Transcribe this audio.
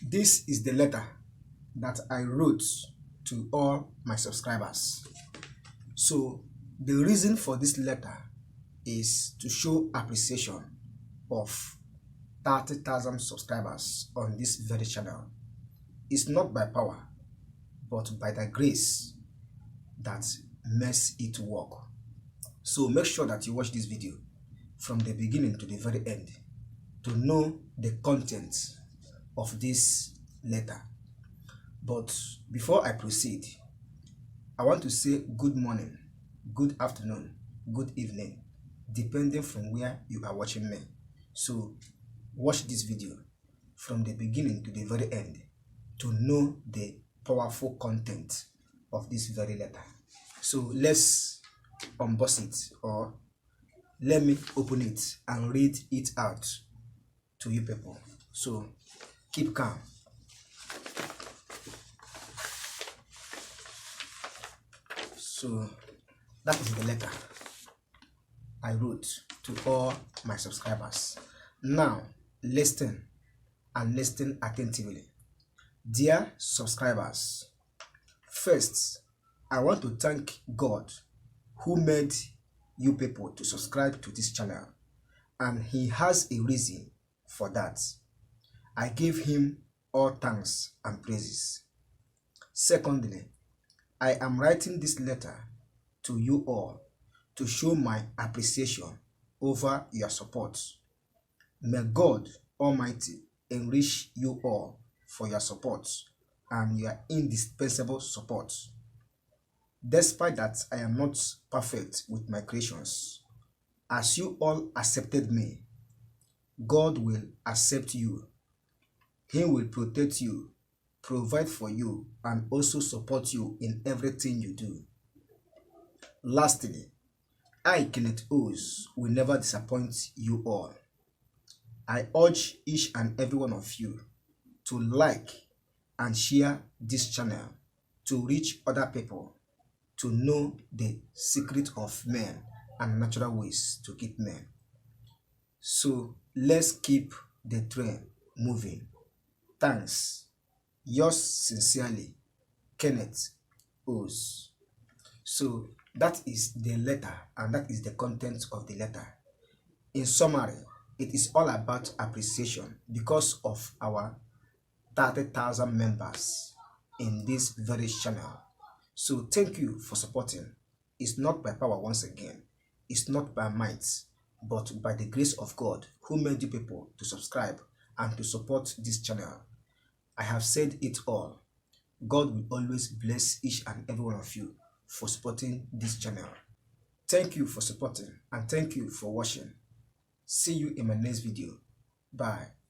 This is the letter that I wrote to all my subscribers. So the reason for this letter is to show appreciation of 30,000 subscribers on this very channel. It's not by power, but by the grace that makes it work. So make sure that you watch this video from the beginning to the very end to know the content of this letter. But before I proceed, I want to say good morning, good afternoon, good evening, depending from where you are watching me. So watch this video from the beginning to the very end to know the powerful content of this very letter. So let's unbox it, or let me open it and read it out to you people. So keep calm. So that is the letter I wrote to all my subscribers. Now listen and listen attentively. Dear subscribers, first I want to thank God who made you people to subscribe to this channel, and he has a reason for that. I give him all thanks and praises. Secondly, I am writing this letter to you all to show my appreciation over your support. May God Almighty enrich you all for your support and your indispensable support. Despite that I am not perfect with my creations, as you all accepted me, God will accept you. He will protect you, provide for you, and also support you in everything you do. Lastly, I, Kenneth Os, will never disappoint you all. I urge each and every one of you to like and share this channel to reach other people, to know the secret of men and natural ways to keep men. So let's keep the train moving. Thanks. Yours sincerely, Kenneth Os. So that is the letter, and that is the content of the letter. In summary, it is all about appreciation because of our 30,000 members in this very channel. So thank you for supporting. It's not by power once again. It's not by might, but by the grace of God who made you people to subscribe and to support this channel. I have said it all. God will always bless each and every one of you for supporting this channel. Thank you for supporting, and thank you for watching. See you in my next video. Bye.